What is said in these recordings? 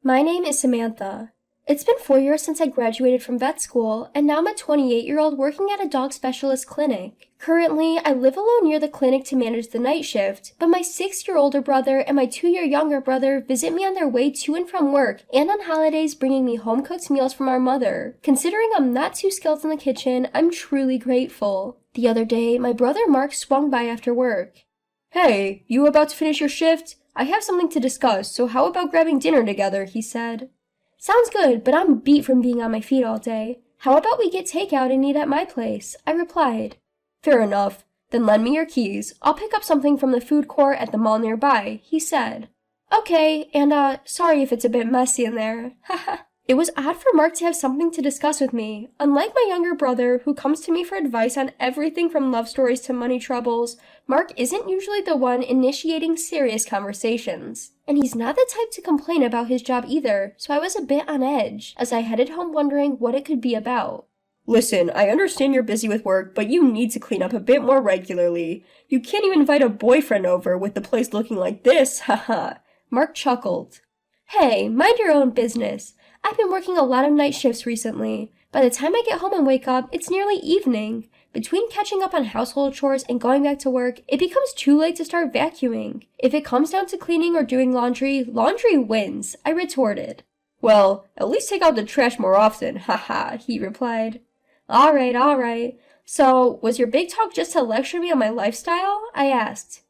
My name is Samantha. It's been 4 years since I graduated from vet school, and now I'm a 28-year-old working at a dog specialist clinic. Currently, I live alone near the clinic to manage the night shift, but my 6-year older brother and my 2-year younger brother visit me on their way to and from work, and on holidays bringing me home-cooked meals from our mother. Considering I'm not too skilled in the kitchen, I'm truly grateful. The other day, my brother Mark swung by after work. "Hey, you about to finish your shift? I have something to discuss, so how about grabbing dinner together?" he said. Sounds good, but I'm beat from being on my feet all day. How about we get takeout and eat at my place? I replied. Fair enough. Then lend me your keys. I'll pick up something from the food court at the mall nearby, he said. Okay, and sorry if it's a bit messy in there. Haha. It was odd for Mark to have something to discuss with me. Unlike my younger brother, who comes to me for advice on everything from love stories to money troubles, Mark isn't usually the one initiating serious conversations. And he's not the type to complain about his job either, so I was a bit on edge, as I headed home wondering what it could be about. Listen, I understand you're busy with work, but you need to clean up a bit more regularly. You can't even invite a boyfriend over with the place looking like this, haha. Mark chuckled. Hey, mind your own business. I've been working a lot of night shifts recently. By the time I get home and wake up, it's nearly evening. Between catching up on household chores and going back to work, it becomes too late to start vacuuming. If it comes down to cleaning or doing laundry, laundry wins, I retorted. Well, at least take out the trash more often, haha, he replied. Alright. So, was your big talk just to lecture me on my lifestyle? I asked.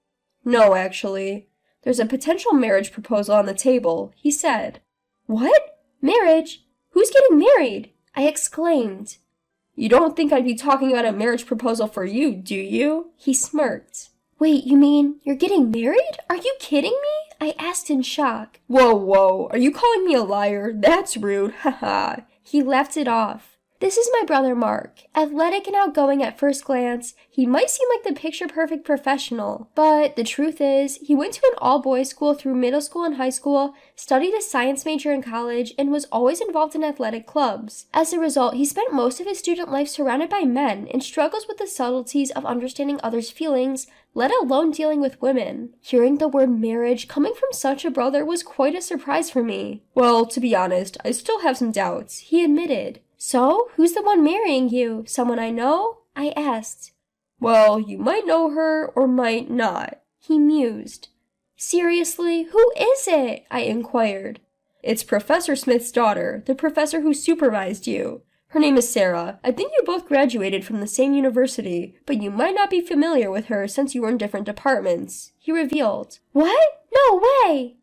No, actually. There's a potential marriage proposal on the table, he said. What? Marriage? Who's getting married? I exclaimed. You don't think I'd be talking about a marriage proposal for you, do you? He smirked. Wait, you mean you're getting married? Are you kidding me? I asked in shock. Whoa, are you calling me a liar? That's rude, haha. He laughed it off. This is my brother Mark. Athletic and outgoing at first glance, he might seem like the picture-perfect professional. But the truth is, he went to an all-boys school through middle school and high school, studied a science major in college, and was always involved in athletic clubs. As a result, he spent most of his student life surrounded by men and struggles with the subtleties of understanding others' feelings, let alone dealing with women. Hearing the word marriage coming from such a brother was quite a surprise for me. Well, to be honest, I still have some doubts, he admitted. So, who's the one marrying you? Someone I know? I asked. Well, you might know her or might not, he mused. Seriously, who is it? I inquired. It's Professor Smith's daughter, the professor who supervised you. Her name is Sarah. I think you both graduated from the same university, but you might not be familiar with her since you were in different departments, he revealed. What? No way!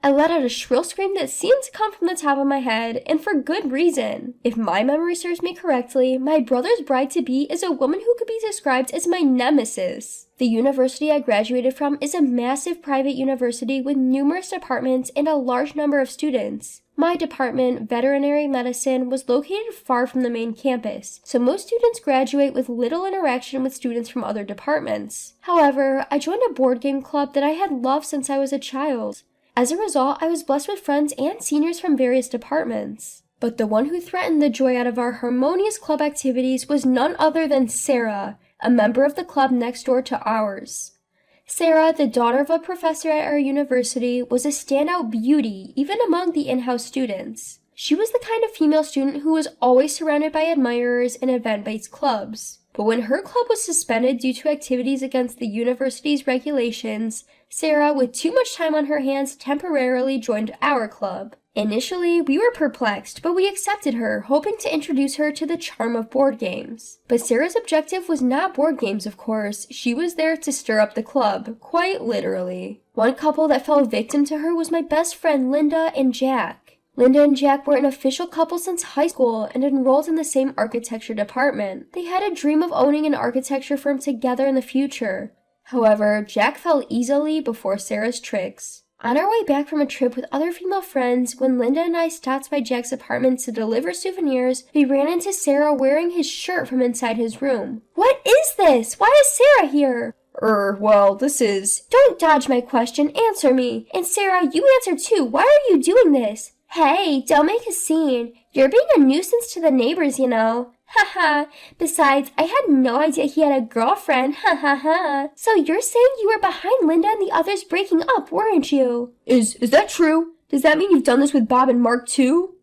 I let out a shrill scream that seemed to come from the top of my head, and for good reason. If my memory serves me correctly, my brother's bride-to-be is a woman who could be described as my nemesis. The university I graduated from is a massive private university with numerous departments and a large number of students. My department, veterinary medicine, was located far from the main campus, so most students graduate with little interaction with students from other departments. However, I joined a board game club that I had loved since I was a child. As a result, I was blessed with friends and seniors from various departments. But the one who threatened the joy out of our harmonious club activities was none other than Sarah, a member of the club next door to ours. Sarah, the daughter of a professor at our university, was a standout beauty even among the in-house students. She was the kind of female student who was always surrounded by admirers in event-based clubs. But when her club was suspended due to activities against the university's regulations, Sarah, with too much time on her hands, temporarily joined our club. Initially, we were perplexed, but we accepted her, hoping to introduce her to the charm of board games. But Sarah's objective was not board games, of course. She was there to stir up the club, quite literally. One couple that fell victim to her was my best friend Linda and Jack. Linda and Jack were an official couple since high school and enrolled in the same architecture department. They had a dream of owning an architecture firm together in the future. However, Jack fell easily before Sarah's tricks. On our way back from a trip with other female friends, when Linda and I stopped by Jack's apartment to deliver souvenirs, we ran into Sarah wearing his shirt from inside his room. What is this? Why is Sarah here? Well, this is... Don't dodge my question, answer me. And Sarah, you answer too. Why are you doing this? Hey, don't make a scene. You're being a nuisance to the neighbors, you know. Haha. Besides, I had no idea he had a girlfriend. Ha ha ha. So you're saying you were behind Linda and the others breaking up, weren't you? Is that true? Does that mean you've done this with Bob and Mark too?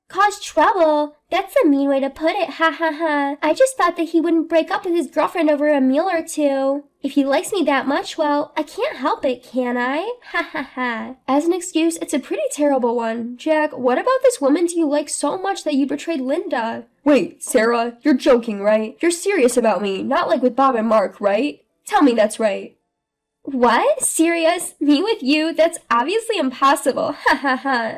Cause trouble? That's a mean way to put it, ha ha ha. I just thought that he wouldn't break up with his girlfriend over a meal or two. If he likes me that much, well, I can't help it, can I? Ha ha ha. As an excuse, it's a pretty terrible one. Jack, what about this woman do you like so much that you betrayed Linda? Wait, Sarah, you're joking, right? You're serious about me, not like with Bob and Mark, right? Tell me that's right. What? Serious? Me with you? That's obviously impossible, ha ha ha.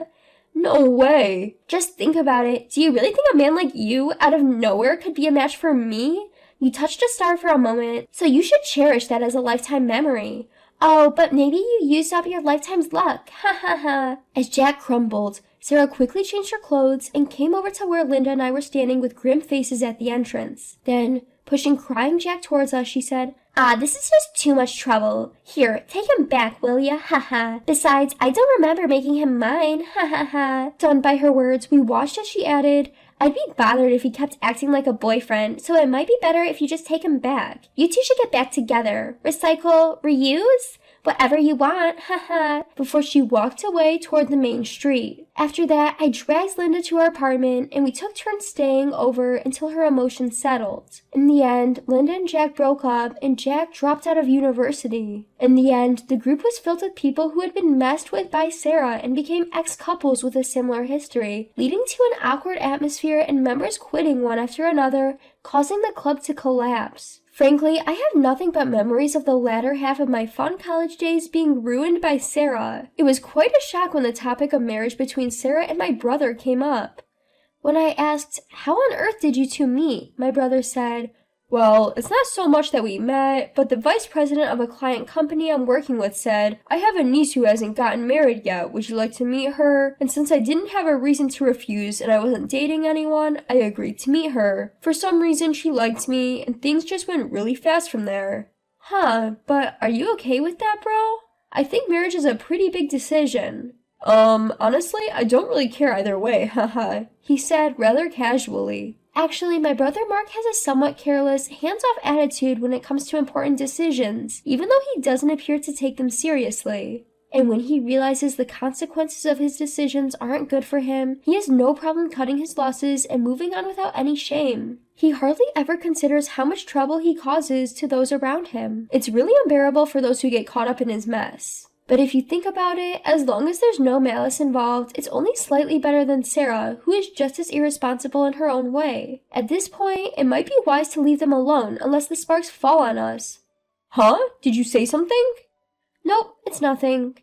No way. Just think about it. Do you really think a man like you, out of nowhere, could be a match for me? You touched a star for a moment, so you should cherish that as a lifetime memory. Oh, but maybe you used up your lifetime's luck. Ha ha ha. As Jack crumbled, Sarah quickly changed her clothes and came over to where Linda and I were standing with grim faces at the entrance. Then, pushing crying Jack towards us, she said, this is just too much trouble. Here, take him back, will ya? Ha ha. Besides, I don't remember making him mine. Ha ha ha. Stunned by her words, we watched as she added, I'd be bothered if he kept acting like a boyfriend, so it might be better if you just take him back. You two should get back together. Recycle? Reuse? Whatever you want, haha, before she walked away toward the main street. After that, I dragged Linda to our apartment, and we took turns staying over until her emotions settled. In the end, Linda and Jack broke up, and Jack dropped out of university. In the end, the group was filled with people who had been messed with by Sarah and became ex-couples with a similar history, leading to an awkward atmosphere and members quitting one after another, causing the club to collapse. Frankly, I have nothing but memories of the latter half of my fun college days being ruined by Sarah. It was quite a shock when the topic of marriage between Sarah and my brother came up. When I asked, how on earth did you two meet? My brother said, well, it's not so much that we met, but the vice president of a client company I'm working with said, I have a niece who hasn't gotten married yet, would you like to meet her? And since I didn't have a reason to refuse and I wasn't dating anyone, I agreed to meet her. For some reason, she liked me, and things just went really fast from there. Huh, but are you okay with that, bro? I think marriage is a pretty big decision. Honestly, I don't really care either way, haha, he said rather casually. Actually, my brother Mark has a somewhat careless, hands-off attitude when it comes to important decisions, even though he doesn't appear to take them seriously. And when he realizes the consequences of his decisions aren't good for him, he has no problem cutting his losses and moving on without any shame. He hardly ever considers how much trouble he causes to those around him. It's really unbearable for those who get caught up in his mess. But if you think about it, as long as there's no malice involved, it's only slightly better than Sarah, who is just as irresponsible in her own way. At this point, it might be wise to leave them alone unless the sparks fall on us. Huh? Did you say something? Nope, it's nothing.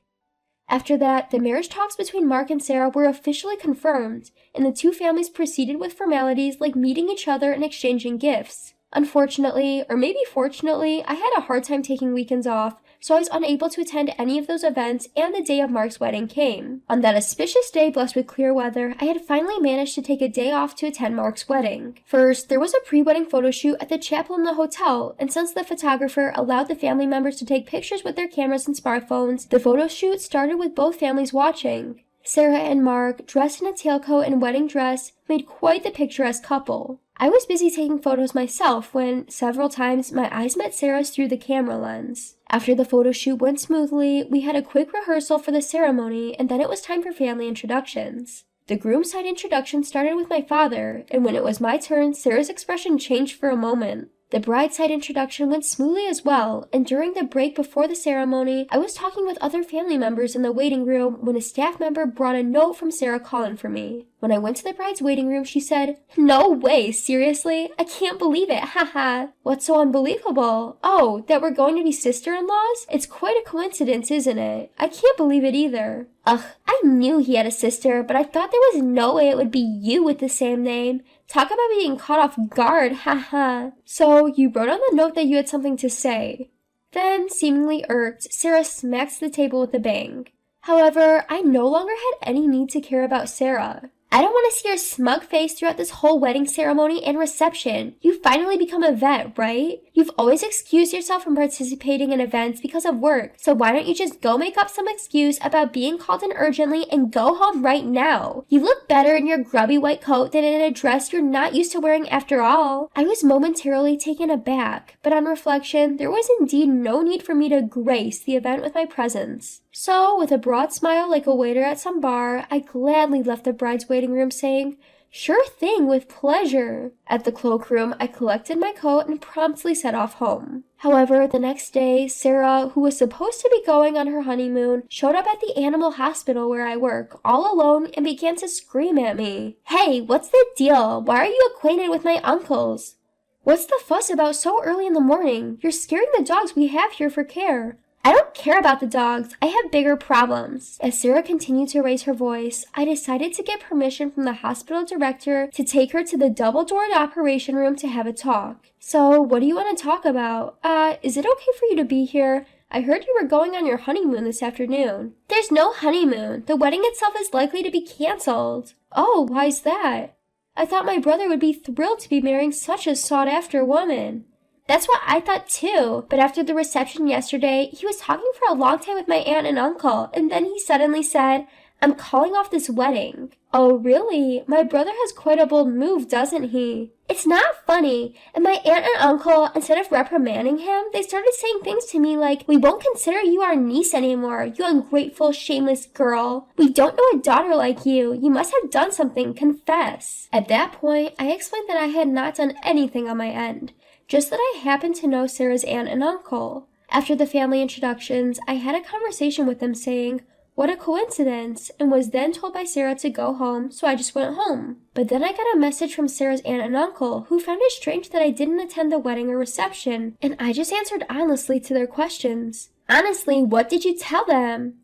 After that, the marriage talks between Mark and Sarah were officially confirmed, and the two families proceeded with formalities like meeting each other and exchanging gifts. Unfortunately, or maybe fortunately, I had a hard time taking weekends off, so I was unable to attend any of those events, and the day of Mark's wedding came. On that auspicious day blessed with clear weather, I had finally managed to take a day off to attend Mark's wedding. First, there was a pre-wedding photo shoot at the chapel in the hotel, and since the photographer allowed the family members to take pictures with their cameras and smartphones, the photo shoot started with both families watching. Sarah and Mark, dressed in a tailcoat and wedding dress, made quite the picturesque couple. I was busy taking photos myself when, several times, my eyes met Sarah's through the camera lens. After the photo shoot went smoothly, we had a quick rehearsal for the ceremony, and then it was time for family introductions. The groom's side introduction started with my father, and when it was my turn, Sarah's expression changed for a moment. The bride's side introduction went smoothly as well, and during the break before the ceremony, I was talking with other family members in the waiting room when a staff member brought a note from Sarah calling for me. When I went to the bride's waiting room, she said, "No way, seriously? I can't believe it, haha." "What's so unbelievable?" "Oh, that we're going to be sister-in-laws? It's quite a coincidence, isn't it? I can't believe it either." "Ugh, I knew he had a sister, but I thought there was no way it would be you with the same name. Talk about being caught off guard, haha." "So, you wrote on the note that you had something to say." Then, seemingly irked, Sarah smacked the table with a bang. However, I no longer had any need to care about Sarah. "I don't want to see your smug face throughout this whole wedding ceremony and reception. You've finally become a vet, right? You've always excused yourself from participating in events because of work, so why don't you just go make up some excuse about being called in urgently and go home right now? You look better in your grubby white coat than in a dress you're not used to wearing after all." I was momentarily taken aback, but on reflection, there was indeed no need for me to grace the event with my presence. So, with a broad smile like a waiter at some bar, I gladly left the bride's waiting room saying, "Sure thing, with pleasure." At the cloakroom, I collected my coat and promptly set off home. However, the next day, Sarah, who was supposed to be going on her honeymoon, showed up at the animal hospital where I work, all alone, and began to scream at me. "Hey, what's the deal? Why are you acquainted with my uncles? What's the fuss about so early in the morning? You're scaring the dogs we have here for care." "I don't care about the dogs. I have bigger problems." As Sarah continued to raise her voice, I decided to get permission from the hospital director to take her to the double-doored operation room to have a talk. "So, what do you want to talk about? Is it okay for you to be here? I heard you were going on your honeymoon this afternoon." "There's no honeymoon. The wedding itself is likely to be canceled." "Oh, why's that?" "I thought my brother would be thrilled to be marrying such a sought-after woman." "That's what I thought too, but after the reception yesterday, he was talking for a long time with my aunt and uncle, and then he suddenly said, 'I'm calling off this wedding.'" "Oh, really? My brother has quite a bold move, doesn't he?" "It's not funny. And my aunt and uncle, instead of reprimanding him, they started saying things to me like, 'We won't consider you our niece anymore, you ungrateful, shameless girl. We don't know a daughter like you. You must have done something. Confess.'" At that point, I explained that I had not done anything on my end, just that I happened to know Sarah's aunt and uncle. After the family introductions, I had a conversation with them saying, "What a coincidence," and was then told by Sarah to go home, so I just went home. But then I got a message from Sarah's aunt and uncle, who found it strange that I didn't attend the wedding or reception, and I just answered honestly to their questions. "Honestly, what did you tell them?"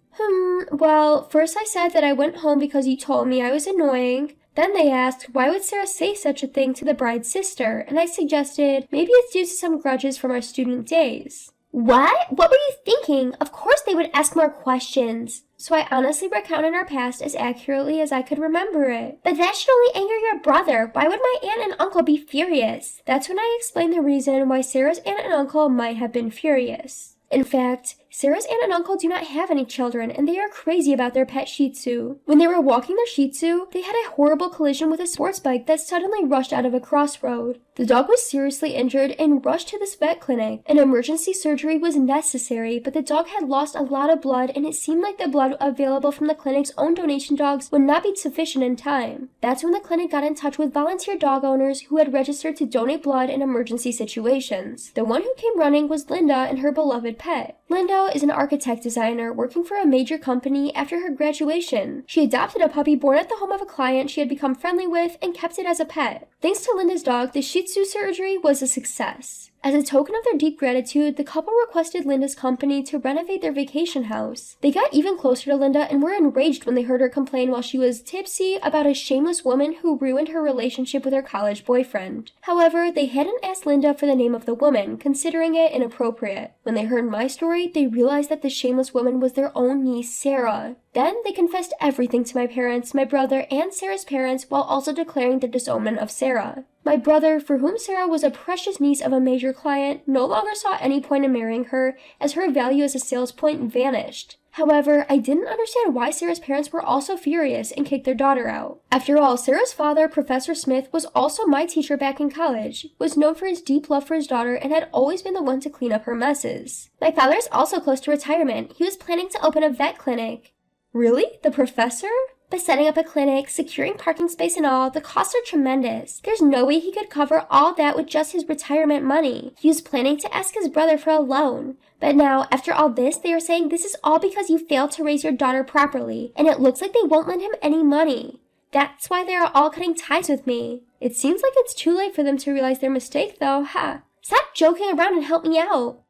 Well, first I said that I went home because you told me I was annoying. Then they asked, why would Sarah say such a thing to the bride's sister? And I suggested, maybe it's due to some grudges from our student days. "What? What were you thinking? Of course they would ask more questions." So I honestly recounted our past as accurately as I could remember it. "But that should only anger your brother. Why would my aunt and uncle be furious?" That's when I explained the reason why Sarah's aunt and uncle might have been furious. In fact, Sarah's aunt and uncle do not have any children, and they are crazy about their pet Shih Tzu. When they were walking their Shih Tzu, they had a horrible collision with a sports bike that suddenly rushed out of a crossroad. The dog was seriously injured and rushed to this vet clinic. An emergency surgery was necessary, but the dog had lost a lot of blood, and it seemed like the blood available from the clinic's own donation dogs would not be sufficient in time. That's when the clinic got in touch with volunteer dog owners who had registered to donate blood in emergency situations. The one who came running was Linda and her beloved pet. Linda is an architect designer working for a major company after her graduation. She adopted a puppy born at the home of a client she had become friendly with and kept it as a pet. Thanks to Linda's dog, the Shih Tzu surgery was a success. As a token of their deep gratitude, the couple requested Linda's company to renovate their vacation house. They got even closer to Linda and were enraged when they heard her complain while she was tipsy about a shameless woman who ruined her relationship with her college boyfriend. However, they hadn't asked Linda for the name of the woman, considering it inappropriate. When they heard my story, they realized that the shameless woman was their own niece, Sarah. Then they confessed everything to my parents, my brother, and Sarah's parents, while also declaring the disownment of Sarah. My brother, for whom Sarah was a precious niece of a major client, no longer saw any point in marrying her, as her value as a sales point vanished. However, I didn't understand why Sarah's parents were also furious and kicked their daughter out. After all, Sarah's father, Professor Smith, was also my teacher back in college, was known for his deep love for his daughter, and had always been the one to clean up her messes. My father is also close to retirement. He was planning to open a vet clinic. Really? The professor? But setting up a clinic, securing parking space and all, the costs are tremendous. There's no way he could cover all that with just his retirement money. He was planning to ask his brother for a loan. But now, after all this, they are saying this is all because you failed to raise your daughter properly, and it looks like they won't lend him any money. That's why they are all cutting ties with me. It seems like it's too late for them to realize their mistake though, ha. Stop joking around and help me out.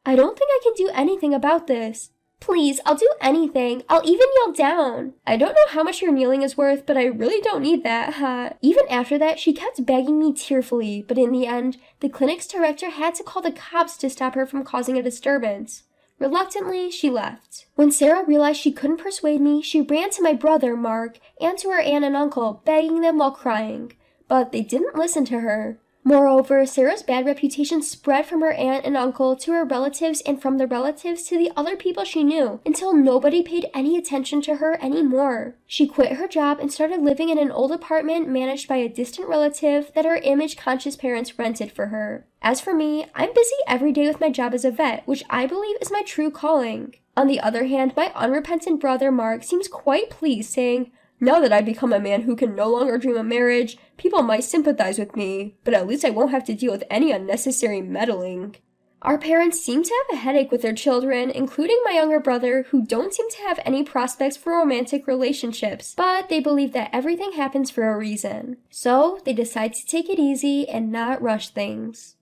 I don't think I can do anything about this. Please, I'll do anything. I'll even kneel down. I don't know how much your kneeling is worth, but I really don't need that, huh? Even after that, she kept begging me tearfully, but in the end, the clinic's director had to call the cops to stop her from causing a disturbance. Reluctantly, she left. When Sarah realized she couldn't persuade me, she ran to my brother, Mark, and to her aunt and uncle, begging them while crying. But they didn't listen to her. Moreover, Sarah's bad reputation spread from her aunt and uncle to her relatives and from the relatives to the other people she knew, until nobody paid any attention to her anymore. She quit her job and started living in an old apartment managed by a distant relative that her image-conscious parents rented for her. As for me, I'm busy every day with my job as a vet, which I believe is my true calling. On the other hand, my unrepentant brother Mark seems quite pleased, saying, "Now that I've become a man who can no longer dream of marriage, people might sympathize with me, but at least I won't have to deal with any unnecessary meddling." Our parents seem to have a headache with their children, including my younger brother, who don't seem to have any prospects for romantic relationships, but they believe that everything happens for a reason. So, they decide to take it easy and not rush things.